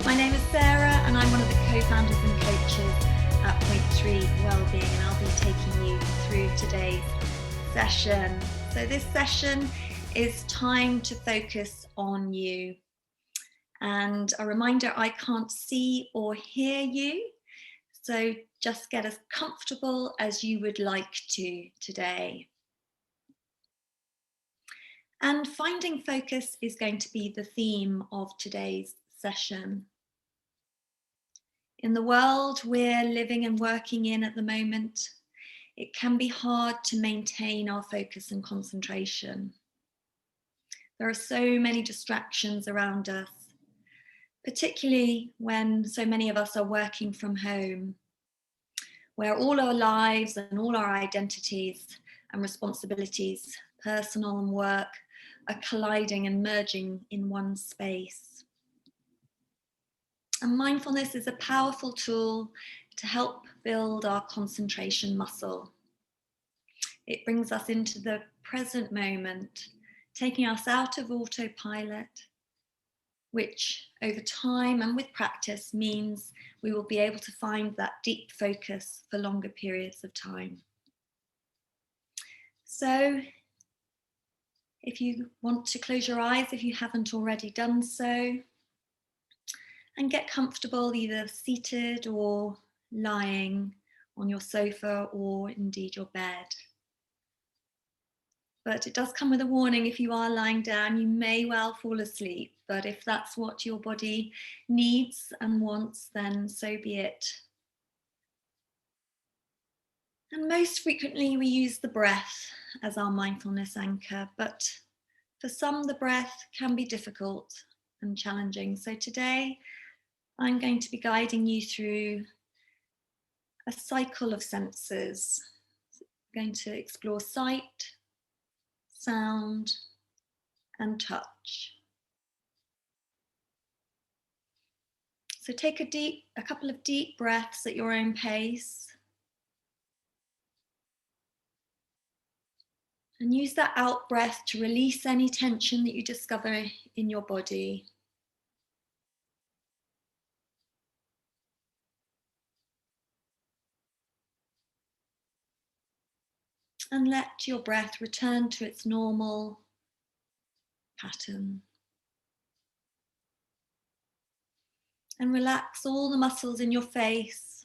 My name is Sarah and I'm one of the co-founders and coaches at Point 3 Wellbeing, and I'll be taking you through today's session. So this session is time to focus on you. And a reminder, I can't see or hear you, so just get as comfortable as you would like to today. And finding focus is going to be the theme of today's session. In the world we're living and working in at the moment, it can be hard to maintain our focus and concentration. There are so many distractions around us, particularly when so many of us are working from home, where all our lives and all our identities and responsibilities, personal and work, are colliding and merging in one space. And mindfulness is a powerful tool to help build our concentration muscle. It brings us into the present moment, taking us out of autopilot, which over time and with practice means we will be able to find that deep focus for longer periods of time. So if you want to close your eyes, if you haven't already done so, and get comfortable either seated or lying on your sofa or indeed your bed. But it does come with a warning: if you are lying down, you may well fall asleep. But if that's what your body needs and wants, then so be it. And most frequently we use the breath as our mindfulness anchor, but for some the breath can be difficult and challenging. So today I'm going to be guiding you through a cycle of senses. I'm going to explore sight, sound, and touch. So take a couple of deep breaths at your own pace. And use that out breath to release any tension that you discover in your body. And let your breath return to its normal pattern. And relax all the muscles in your face,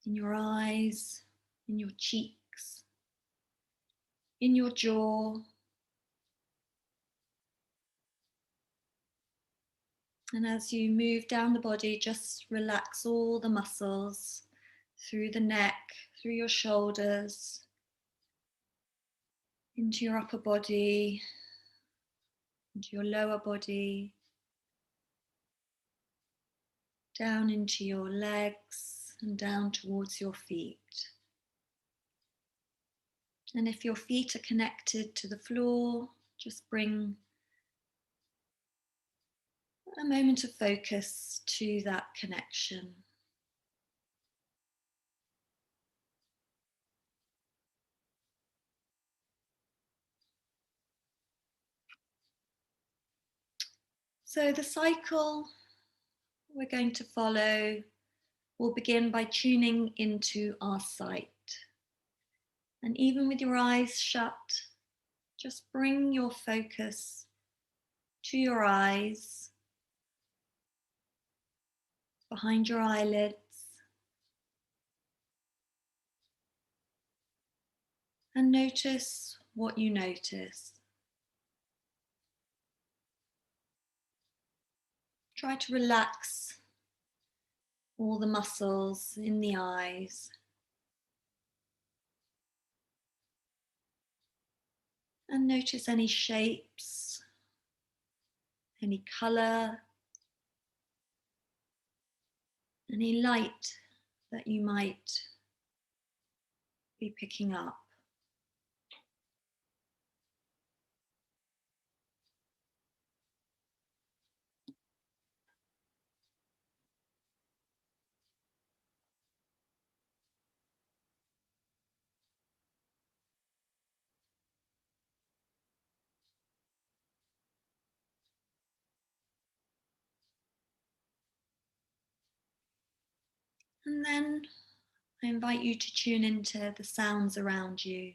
in your eyes, in your cheeks, in your jaw. And as you move down the body, just relax all the muscles through the neck, through your shoulders, into your upper body, into your lower body, down into your legs and down towards your feet. And if your feet are connected to the floor, just bring a moment of focus to that connection. So the cycle we're going to follow will begin by tuning into our sight. And even with your eyes shut, just bring your focus to your eyes, behind your eyelids, and notice what you notice. Try to relax all the muscles in the eyes. And notice any shapes, any colour, any light that you might be picking up. And then I invite you to tune into the sounds around you.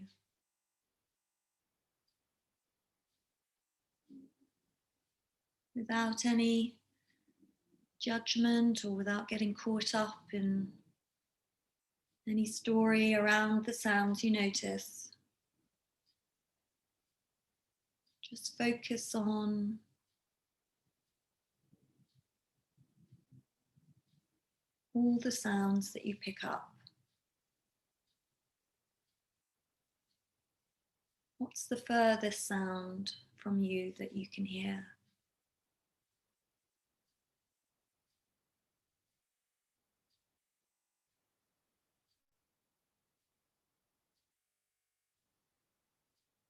Without any judgment or without getting caught up in any story around the sounds you notice. Just focus on all the sounds that you pick up. What's the furthest sound from you that you can hear?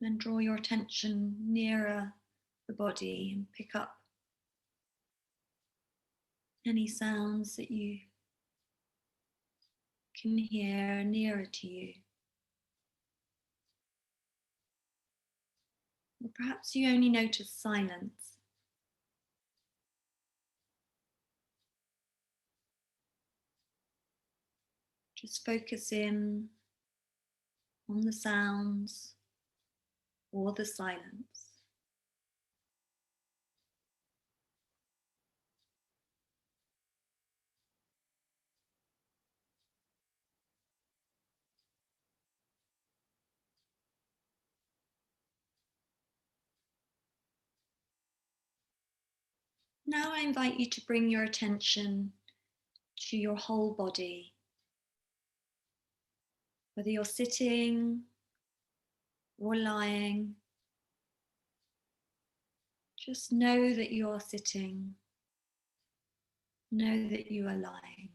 Then draw your attention nearer the body and pick up any sounds that you can hear nearer to you. Or perhaps you only notice silence. Just focus in on the sounds or the silence. Now I invite you to bring your attention to your whole body. Whether you're sitting or lying, just know that you are sitting. Know that you are lying.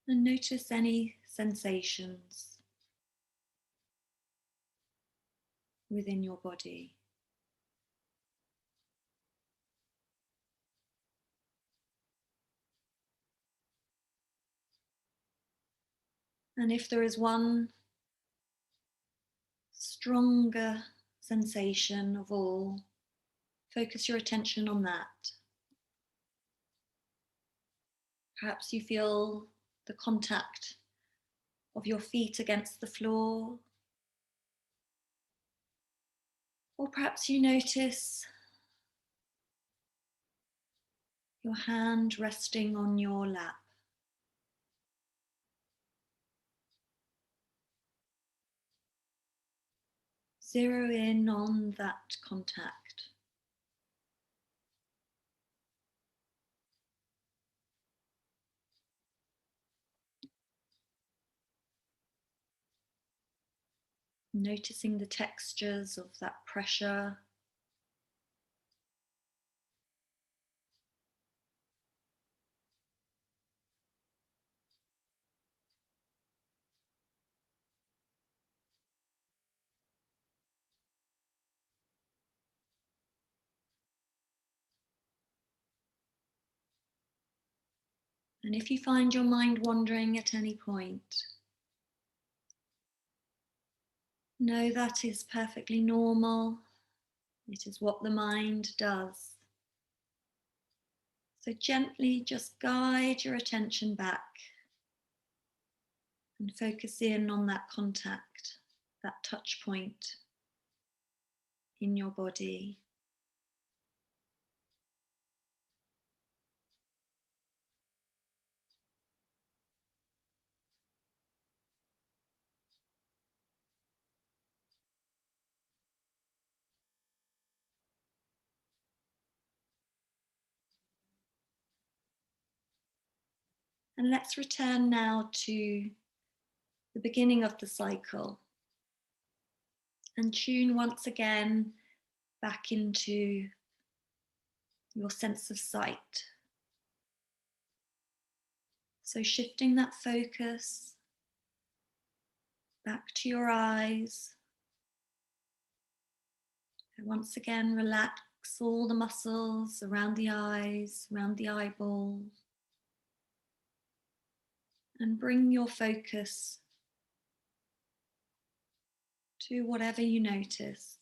And notice any sensations within your body. And if there is one stronger sensation of all, focus your attention on that. Perhaps you feel the contact of your feet against the floor. Or perhaps you notice your hand resting on your lap. Zero in on that contact. Noticing the textures of that pressure. And if you find your mind wandering at any point, know that is perfectly normal. It is what the mind does. So gently just guide your attention back and focus in on that contact, that touch point in your body. And let's return now to the beginning of the cycle and tune once again back into your sense of sight. So shifting that focus back to your eyes. And once again, relax all the muscles around the eyes, around the eyeballs. And bring your focus to whatever you notice.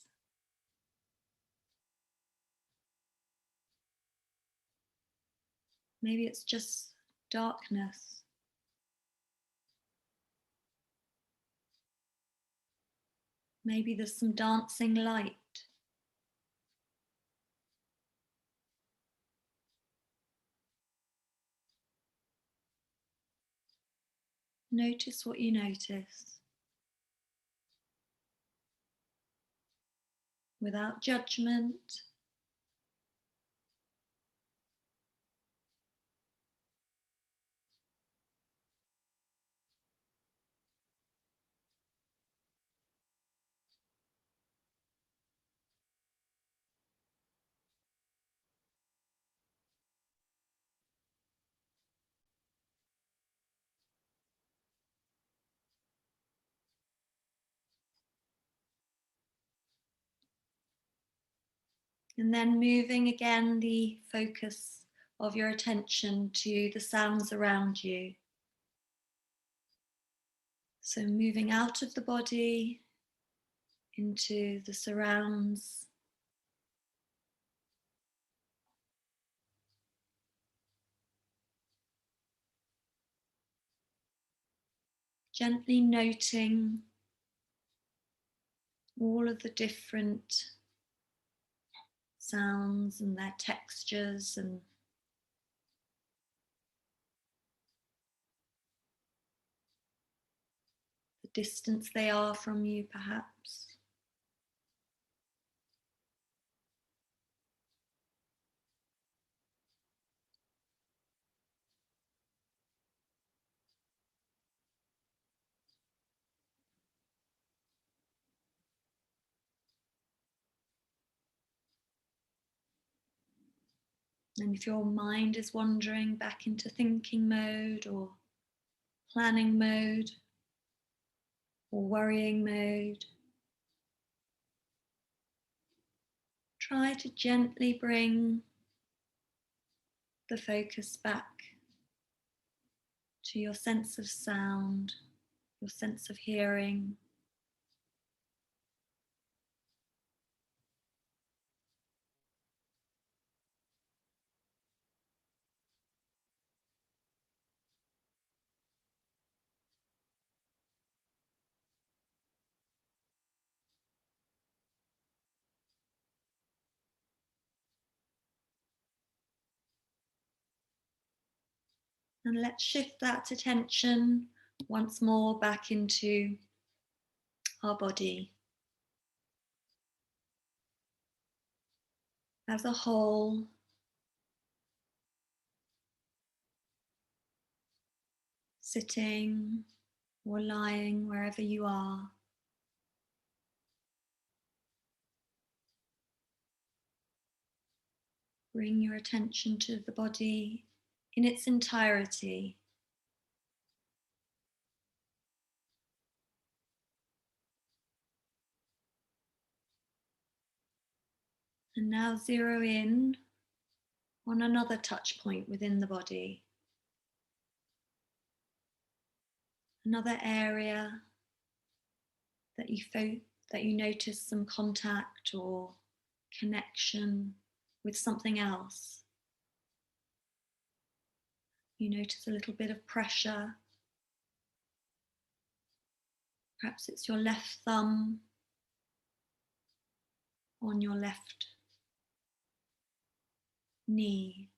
Maybe it's just darkness. Maybe there's some dancing light. Notice what you notice without judgment. And then moving again the focus of your attention to the sounds around you. So moving out of the body into the surrounds. Gently noting all of the different sounds and their textures and the distance they are from you, perhaps. And if your mind is wandering back into thinking mode or planning mode or worrying mode, try to gently bring the focus back to your sense of sound, your sense of hearing. And let's shift that attention once more back into our body as a whole. Sitting or lying wherever you are. Bring your attention to the body in its entirety. And now zero in on another touch point within the body. Another area that you notice some contact or connection with something else. You notice a little bit of pressure. Perhaps it's your left thumb on your left knee.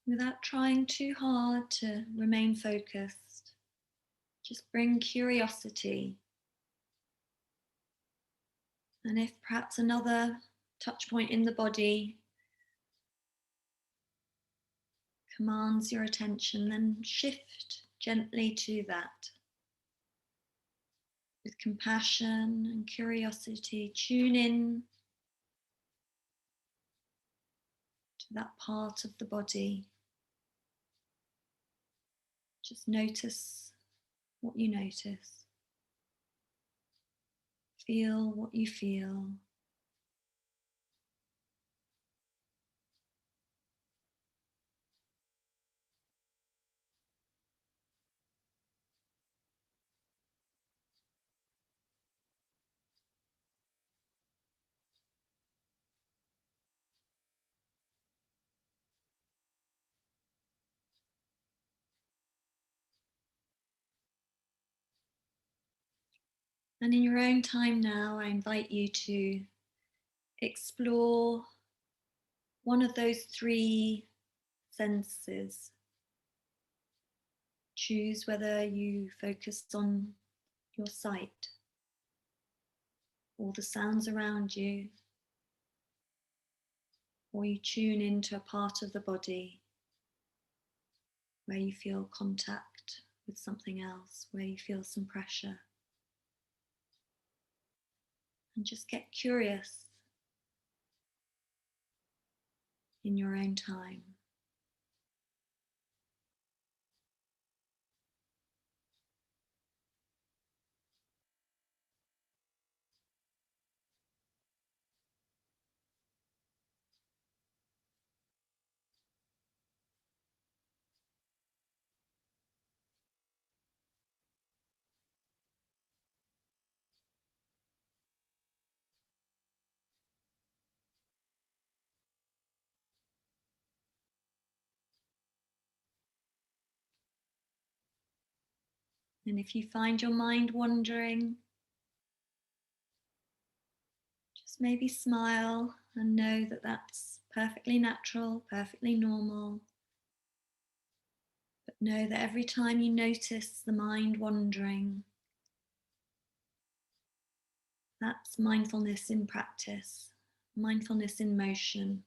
Without trying too hard to remain focused, just bring curiosity. And if perhaps another touch point in the body commands your attention, then shift gently to that. With compassion and curiosity, tune in to that part of the body. Just notice what you notice. Feel what you feel. And in your own time now, I invite you to explore one of those three senses. Choose whether you focus on your sight or the sounds around you, or you tune into a part of the body where you feel contact with something else, where you feel some pressure. And just get curious in your own time. And if you find your mind wandering, just maybe smile and know that that's perfectly natural, perfectly normal. But know that every time you notice the mind wandering, that's mindfulness in practice, mindfulness in motion.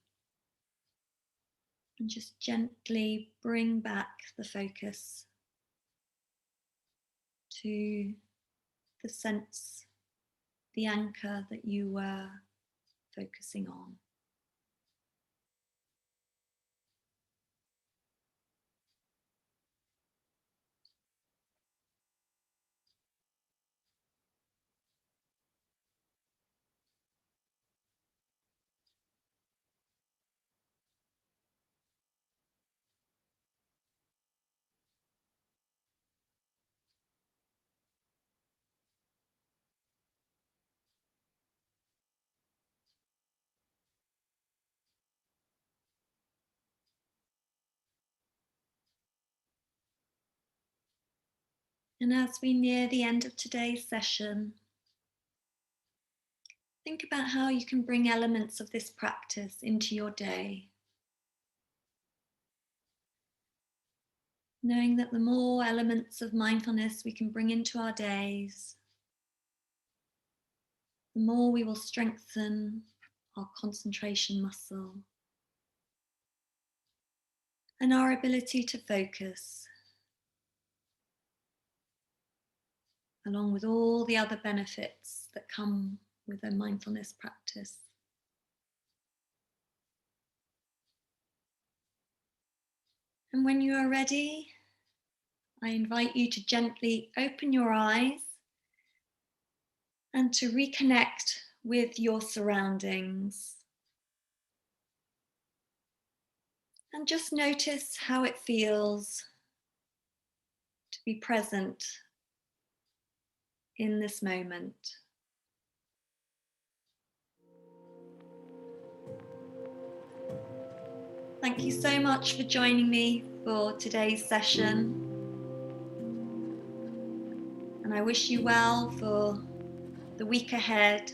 And just gently bring back the focus to the sense, the anchor that you were focusing on. And as we near the end of today's session, think about how you can bring elements of this practice into your day. Knowing that the more elements of mindfulness we can bring into our days, the more we will strengthen our concentration muscle and our ability to focus, along with all the other benefits that come with a mindfulness practice. And when you are ready, I invite you to gently open your eyes and to reconnect with your surroundings. And just notice how it feels to be present in this moment. Thank you so much for joining me for today's session. And I wish you well for the week ahead.